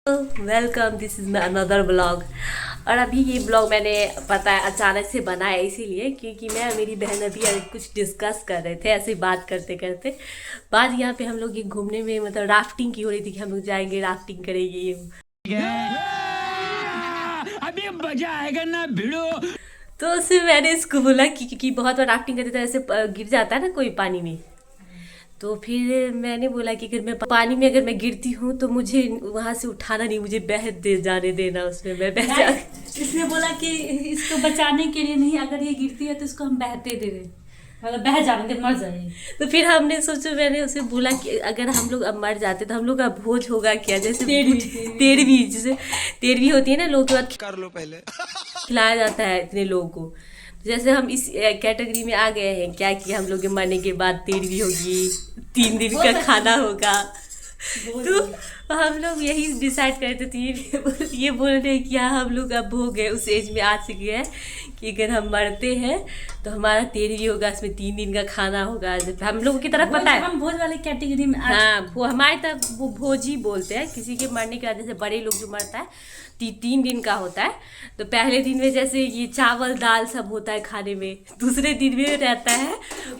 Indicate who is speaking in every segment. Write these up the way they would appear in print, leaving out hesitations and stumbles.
Speaker 1: Welcome, this is my another blog. और अभी ये ब्लॉग मैंने पता है अचानक से बनाया इसीलिए क्योंकि मैं और मेरी बहन अभी कुछ डिस्कस कर रहे थे, ऐसे बात करते करते। बात यहाँ पे हम लोग ये घूमने में मतलब राफ्टिंग की हो रही थी कि हम लोग जाएंगे राफ्टिंग करेंगे ये अभी मजा आएगा ना भिड़ो। तो उससे मैंने इसको बोला कि बहुत बार राफ्टिंग करते तो ऐसे गिर जाता है ना कोई पानी में। तो फिर मैंने बोला कि अगर मैं पानी में अगर मैं गिरती हूँ तो मुझे वहाँ से उठाना नहीं, मुझे बह दे जाने देना उसमें, मैं बह जा।
Speaker 2: इसने बोला कि इसको बचाने के लिए नहीं, अगर ये गिरती है तो इसको हम बहते दे रहे, मतलब बह जाने दे, मर जाए।
Speaker 1: तो फिर हमने सोचा, मैंने उसे बोला कि अगर हम लोग अब मर जाते तो हम लोग का भोज होगा क्या, जैसे तेरहवीं जैसे तेरहवीं होती है ना, लोग के बाद
Speaker 3: कर लो पहले
Speaker 1: खिलाया जाता है इतने लोगों को। जैसे हम इस कैटेगरी में आ गए हैं क्या कि हम लोग के मरने के बाद तेरहवीं होगी, 3 दिन का खाना होगा। तो हम लोग यही डिसाइड करते थे, ये बोल रहे हैं कि हाँ हम लोग अब हो गए, उस एज में आ चुके हैं कि अगर हम मरते हैं तो हमारा तेरहवीं होगा, इसमें 3 दिन का खाना होगा। हम लोगों की तरफ पता है,
Speaker 2: हम भोज वाले कैटेगरी में।
Speaker 1: हाँ, वो हमारी तरफ वो भोज ही बोलते हैं किसी के मरने के बाद। जैसे बड़े लोग जो मरता है 3 दिन का होता है, तो पहले दिन में जैसे ये चावल दाल सब होता है खाने में, दूसरे दिन में रहता है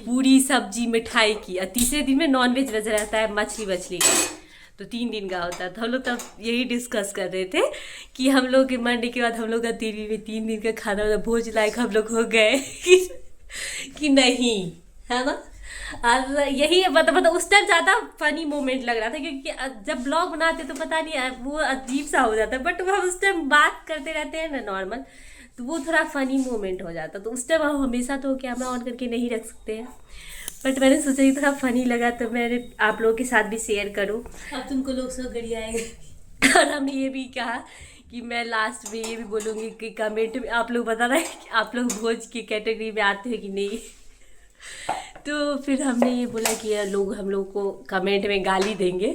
Speaker 1: पूरी सब्जी मिठाई की, और तीसरे दिन में नॉनवेज वेज रहता है, मछली का। तो 3 दिन का होता है। तो हम लोग तब यही डिस्कस कर रहे थे कि हम लोग के मरने के बाद हम लोग का तेरहवीं में 3 दिन का खाना मतलब भोज लायक हम लोग हो गए कि नहीं, है ना। और यही मतलब उस टाइम ज़्यादा फनी मोमेंट लग रहा था क्योंकि जब ब्लॉग बनाते तो पता नहीं वो अजीब सा हो जाता है, बट हम उस टाइम बात करते रहते हैं ना नॉर्मल, तो वो थोड़ा फनी मोमेंट हो जाता। तो उस टाइम हम हमेशा तो कैमरा ऑन करके नहीं रख सकते हैं, बट मैंने सोचा कि थोड़ा फनी लगा तो मैंने आप लोगों के साथ भी शेयर करूँ।
Speaker 2: अब तुमको लोग सब गरियाएंगे।
Speaker 1: और हमने ये भी कहा कि मैं लास्ट में ये भी बोलूँगी कि कमेंट में आप लोग बताना कि आप लोग भोज की कैटेगरी में आते हैं कि नहीं। तो फिर हमने ये बोला कि लोग हम लोग को कमेंट में गाली देंगे,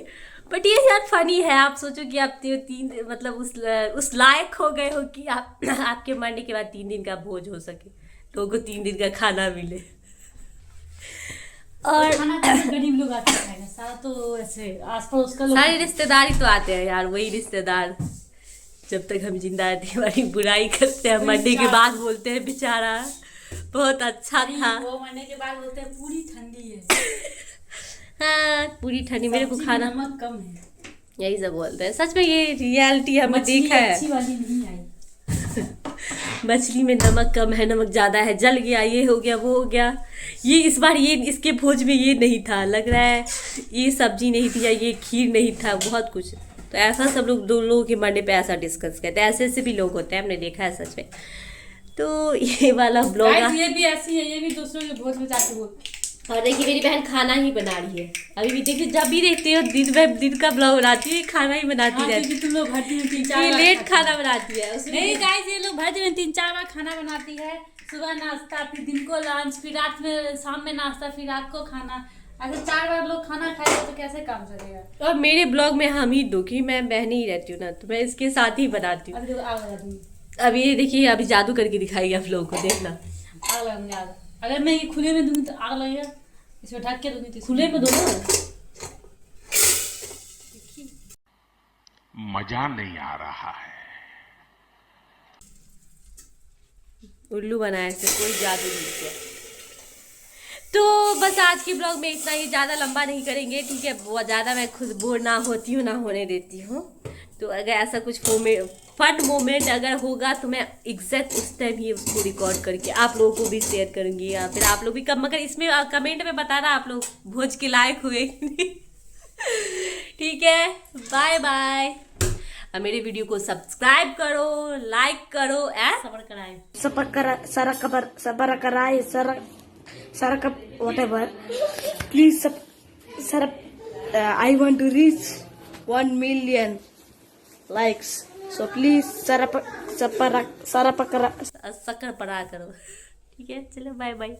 Speaker 1: बट ये यार फनी है। आप सोचो कि आप 3 मतलब उस लायक हो गए हो कि आप आपके मरने के बाद 3 दिन का भोज हो सके, लोगों को 3 दिन का खाना मिले। और
Speaker 2: गरीब लोग आते हैं सारा, तो ऐसे आसपास का
Speaker 1: सारे रिश्तेदार ही तो आते हैं यार, वही रिश्तेदार जब तक हम जिंदा रहते हैं हमारी बुराई करते हैं, मरने के बाद बोलते हैं बेचारा बहुत अच्छा था।
Speaker 2: वो मरने के बाद बोलते हैं पूरी ठंडी है।
Speaker 1: हाँ, पूरी ठंडी, मेरे को खाना
Speaker 2: नमक कम है,
Speaker 1: यही सब बोलते हैं। सच में ये रियलिटी हमने देखा है।
Speaker 2: अच्छी वाली नहीं आई।
Speaker 1: मछली में नमक कम है, नमक ज़्यादा है, जल गया, ये हो गया, वो हो गया। ये इस बार ये इसके भोज में ये नहीं था, लग रहा है ये सब्जी नहीं थी या ये खीर नहीं था, बहुत कुछ। तो ऐसा सब लोग 2 लोगों के मरने पे ऐसा डिस्कस करते हैं, ऐसे ऐसे भी लोग होते हैं, हमने देखा है सच में। तो ये वाला ब्लॉग,
Speaker 2: ये भी ऐसी है, ये भी दूसरों के भोज में जाके बोलते।
Speaker 1: और देखिए मेरी बहन खाना ही बना रही है अभी भी। देखिए जब भी देखते हो दिन का ब्लॉग बनाती है, खाना ही बनाती रहती है।
Speaker 2: तुम लोग भर दिन में 3-4
Speaker 1: लेट खाना बनाती है
Speaker 2: नहीं गाइस, ये लोग भर दिन में 3-4 बार खाना बनाती है। सुबह नाश्ता, फिर दिन को लंच, फिर रात में शाम में नाश्ता, फिर रात को खाना। अगर 4 बार लोग खाना खाएगा तो कैसे काम चलेगा।
Speaker 1: और मेरे ब्लॉग में हम ही दो, कि मैं बहन ही रहती हूँ ना, तो मैं इसके साथ ही बनाती हूँ। अभी ये देखिए, अभी जादू करके दिखाएगी आप लोगों को, देखना।
Speaker 2: आग लगने आग, अगर मैं ये खुले में दूंगी तो आग लगेगा, इसमें ढक के दूंगी तो खुले में दो ना।
Speaker 3: मजा नहीं आ रहा है।
Speaker 1: उल्लू बनाया से कोई जादू नहीं किया। तो बस आज के ब्लॉग में इतना ही, ज़्यादा लंबा नहीं करेंगे, ठीक है। बहुत ज़्यादा मैं खुद बोर ना होती हूँ, ना होने देती हूँ। तो अगर ऐसा कुछ फन मोमेंट अगर होगा तो मैं एग्जैक्ट उस टाइम ही उसको रिकॉर्ड करके आप लोगों को भी शेयर करूँगी, या फिर आप लोग भी मगर इसमें कमेंट में बताना आप लोग भोज के लायक हुए कि नहीं। ठीक है, बाय बाय। और मेरे वीडियो को सब्सक्राइब करो, लाइक करो,
Speaker 4: सबर कराए whatever. Please I want to reach 1 million likes. So please
Speaker 1: शक्कर पड़ा करो। ठीक है, चलो बाय बाय।